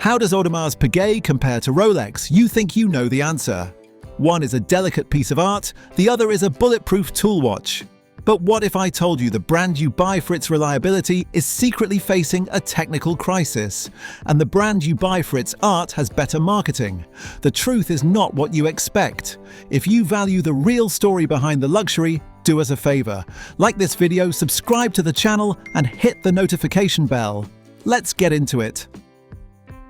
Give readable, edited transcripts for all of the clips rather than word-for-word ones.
How does Audemars Piguet compare to Rolex? You think you know the answer. One is a delicate piece of art, the other is a bulletproof tool watch. But what if I told you the brand you buy for its reliability is secretly facing a technical crisis, and the brand you buy for its art has better marketing? The truth is not what you expect. If you value the real story behind the luxury, do us a favor. Like this video, subscribe to the channel, and hit the notification bell. Let's get into it.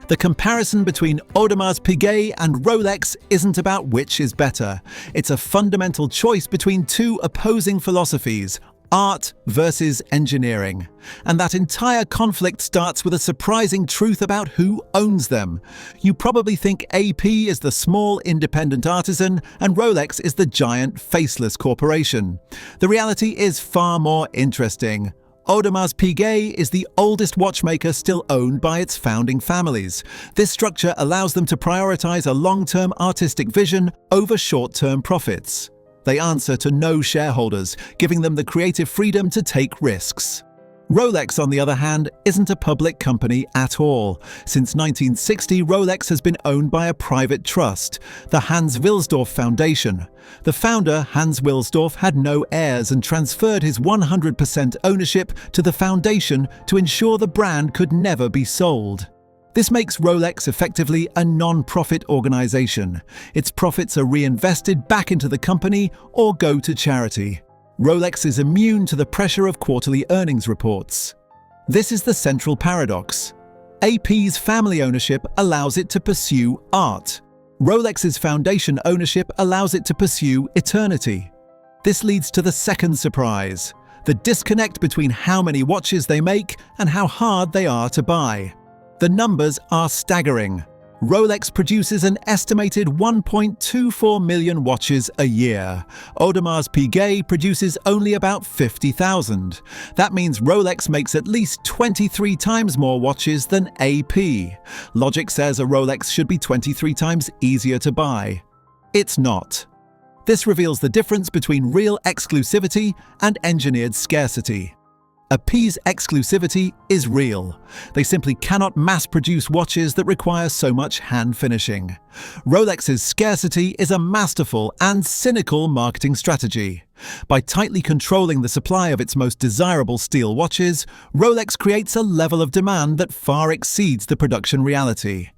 The comparison between Audemars Piguet and Rolex isn't about which is better. It's a fundamental choice between two opposing philosophies, art versus engineering. And that entire conflict starts with a surprising truth about who owns them. You probably think AP is the small independent artisan and Rolex is the giant faceless corporation. The reality is far more interesting. Audemars Piguet is the oldest watchmaker still owned by its founding families. This structure allows them to prioritize a long-term artistic vision over short-term profits. They answer to no shareholders, giving them the creative freedom to take risks. Rolex, on the other hand, isn't a public company at all. Since 1960, Rolex has been owned by a private trust, the Hans Wilsdorf Foundation. The founder, Hans Wilsdorf, had no heirs and transferred his 100% ownership to the foundation to ensure the brand could never be sold. This makes Rolex effectively a non-profit organization. Its profits are reinvested back into the company or go to charity. Rolex is immune to the pressure of quarterly earnings reports. This is the central paradox. AP's family ownership allows it to pursue art. Rolex's foundation ownership allows it to pursue eternity. This leads to the second surprise, the disconnect between how many watches they make and how hard they are to buy. The numbers are staggering. Rolex produces an estimated 1.24 million watches a year. Audemars Piguet produces only about 50,000. That means Rolex makes at least 23 times more watches than AP. Logic says a Rolex should be 23 times easier to buy. It's not. This reveals the difference between real exclusivity and engineered scarcity. AP's exclusivity is real. They simply cannot mass-produce watches that require so much hand finishing. Rolex's scarcity is a masterful and cynical marketing strategy. By tightly controlling the supply of its most desirable steel watches, Rolex creates a level of demand that far exceeds the production reality.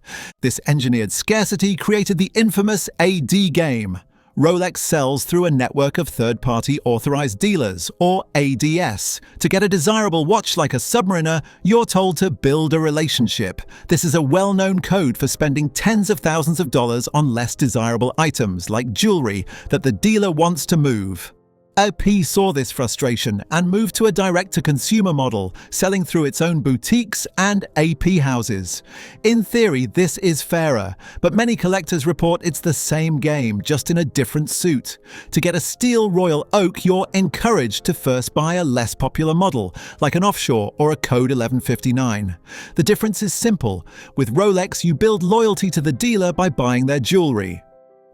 This engineered scarcity created the infamous AD game. Rolex sells through a network of third-party authorized dealers, or ADS. To get a desirable watch like a Submariner, you're told to build a relationship. This is a well-known code for spending tens of thousands of dollars on less desirable items, like jewelry, that the dealer wants to move. AP saw this frustration and moved to a direct-to-consumer model, selling through its own boutiques and AP houses. In theory, this is fairer, but many collectors report it's the same game, just in a different suit. To get a steel Royal Oak, you're encouraged to first buy a less popular model, like an Offshore or a Code 1159. The difference is simple. With Rolex, you build loyalty to the dealer by buying their jewelry.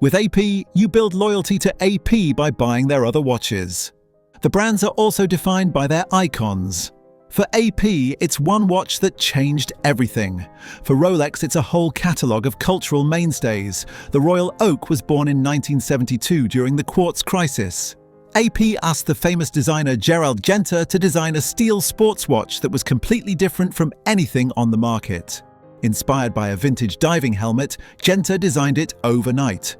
With AP, you build loyalty to AP by buying their other watches. The brands are also defined by their icons. For AP, it's one watch that changed everything. For Rolex, it's a whole catalogue of cultural mainstays. The Royal Oak was born in 1972 during the quartz crisis. AP asked the famous designer Gerald Genta to design a steel sports watch that was completely different from anything on the market. Inspired by a vintage diving helmet, Genta designed it overnight.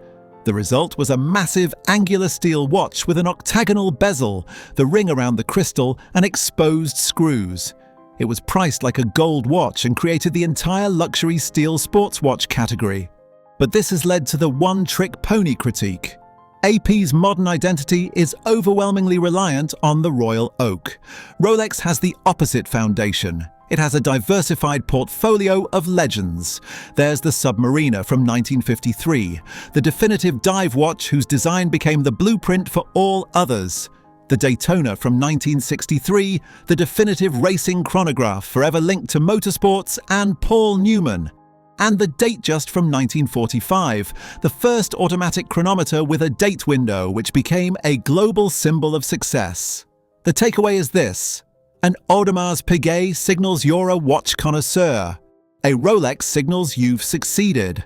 The result was a massive angular steel watch with an octagonal bezel, the ring around the crystal, and exposed screws. It was priced like a gold watch and created the entire luxury steel sports watch category. But this has led to the one-trick pony critique. AP's modern identity is overwhelmingly reliant on the Royal Oak. Rolex has the opposite foundation. It has a diversified portfolio of legends. There's the Submariner from 1953, the definitive dive watch whose design became the blueprint for all others. The Daytona from 1963, the definitive racing chronograph forever linked to motorsports and Paul Newman. And the Datejust from 1945, the first automatic chronometer with a date window which became a global symbol of success. The takeaway is this: an Audemars Piguet signals you're a watch connoisseur. A Rolex signals you've succeeded.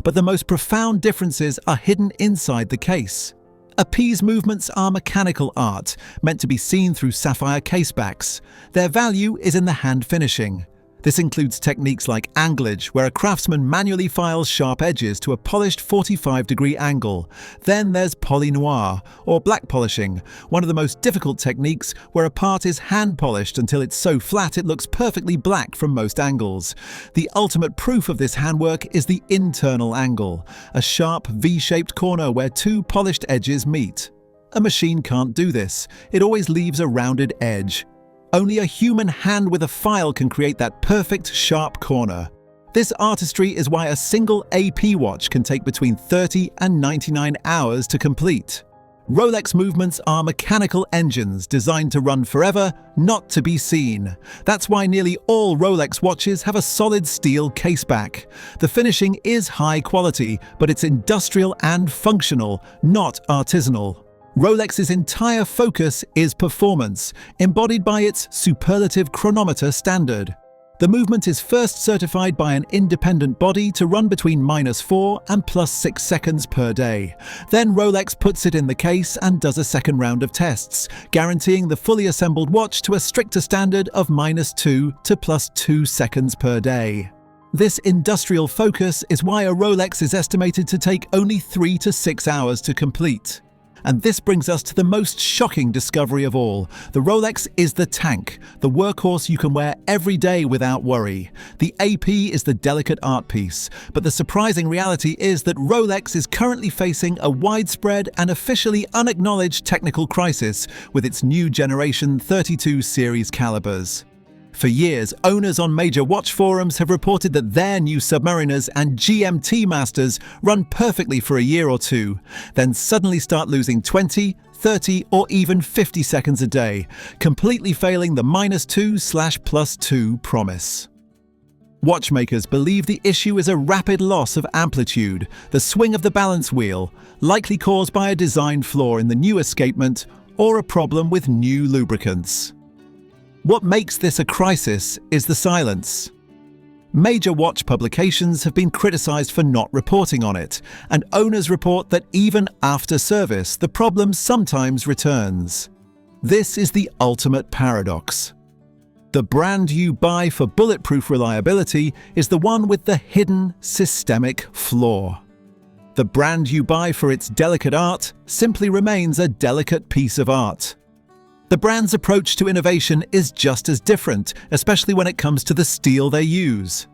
But the most profound differences are hidden inside the case. A piece movements are mechanical art, meant to be seen through sapphire casebacks. Their value is in the hand finishing. This includes techniques like anglage, where a craftsman manually files sharp edges to a polished 45-degree angle. Then there's poly noir, or black polishing, one of the most difficult techniques, where a part is hand-polished until it's so flat it looks perfectly black from most angles. The ultimate proof of this handwork is the internal angle, a sharp V-shaped corner where two polished edges meet. A machine can't do this. It always leaves a rounded edge. Only a human hand with a file can create that perfect, sharp corner. This artistry is why a single AP watch can take between 30 and 99 hours to complete. Rolex movements are mechanical engines designed to run forever, not to be seen. That's why nearly all Rolex watches have a solid steel caseback. The finishing is high quality, but it's industrial and functional, not artisanal. Rolex's entire focus is performance, embodied by its superlative chronometer standard. The movement is first certified by an independent body to run between -4 and +6 seconds per day. Then Rolex puts it in the case and does a second round of tests, guaranteeing the fully assembled watch to a stricter standard of -2 to +2 seconds per day. This industrial focus is why a Rolex is estimated to take only 3 to 6 hours to complete. And this brings us to the most shocking discovery of all. The Rolex is the tank, the workhorse you can wear every day without worry. The AP is the delicate art piece, but the surprising reality is that Rolex is currently facing a widespread and officially unacknowledged technical crisis with its new generation 32 series calibers. For years, owners on major watch forums have reported that their new Submariners and GMT Masters run perfectly for a year or two, then suddenly start losing 20, 30 or even 50 seconds a day, completely failing the -2/+2 promise. Watchmakers believe the issue is a rapid loss of amplitude, the swing of the balance wheel, likely caused by a design flaw in the new escapement or a problem with new lubricants. What makes this a crisis is the silence. Major watch publications have been criticized for not reporting on it, and owners report that even after service, the problem sometimes returns. This is the ultimate paradox. The brand you buy for bulletproof reliability is the one with the hidden systemic flaw. The brand you buy for its delicate art simply remains a delicate piece of art. The brand's approach to innovation is just as different, especially when it comes to the steel they use.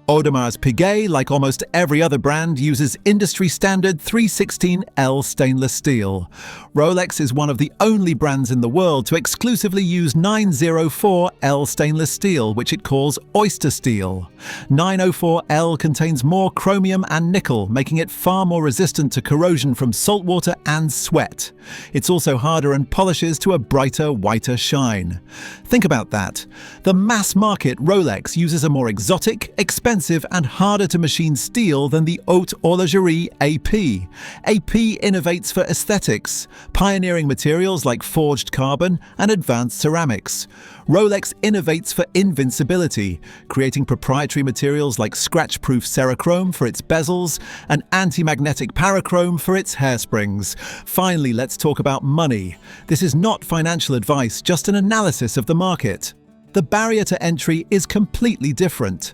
Audemars Piguet, like almost every other brand, uses industry-standard 316L stainless steel. Rolex is one of the only brands in the world to exclusively use 904L stainless steel, which it calls oyster steel. 904L contains more chromium and nickel, making it far more resistant to corrosion from salt water and sweat. It's also harder and polishes to a brighter, whiter shine. Think about that. The mass-market Rolex uses a more exotic, expensive and harder to machine steel than the haute horlogerie AP. AP innovates for aesthetics, pioneering materials like forged carbon and advanced ceramics. Rolex innovates for invincibility, creating proprietary materials like scratch-proof Cerachrome for its bezels and anti-magnetic Parachrome for its hairsprings. Finally, let's talk about money. This is not financial advice, just an analysis of the market. The barrier to entry is completely different.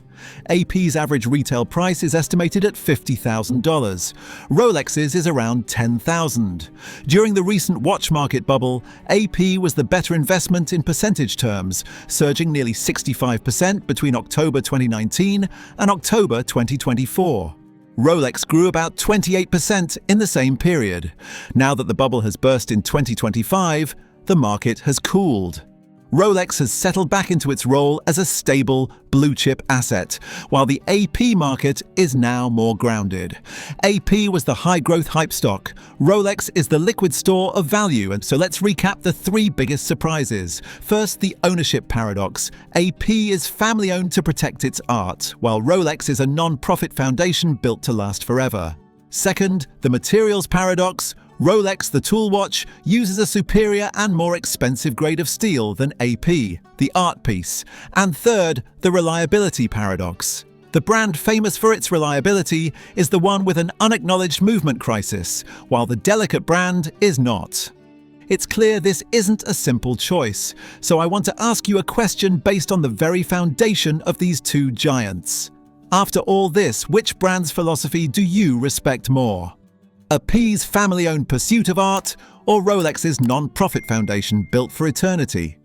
AP's average retail price is estimated at $50,000. Rolex's is around $10,000. During the recent watch market bubble, AP was the better investment in percentage terms, surging nearly 65% between October 2019 and October 2024. Rolex grew about 28% in the same period. Now that the bubble has burst in 2025, the market has cooled. Rolex has settled back into its role as a stable, blue-chip asset, while the AP market is now more grounded. AP was the high-growth hype stock. Rolex is the liquid store of value, and so let's recap the three biggest surprises. First, the ownership paradox. AP is family-owned to protect its art, while Rolex is a non-profit foundation built to last forever. Second, the materials paradox. Rolex, the tool watch, uses a superior and more expensive grade of steel than AP, the art piece. And third, the reliability paradox. The brand famous for its reliability is the one with an unacknowledged movement crisis, while the delicate brand is not. It's clear this isn't a simple choice, so I want to ask you a question based on the very foundation of these two giants. After all this, which brand's philosophy do you respect more? Appease family-owned pursuit of art, or Rolex's non-profit foundation built for eternity?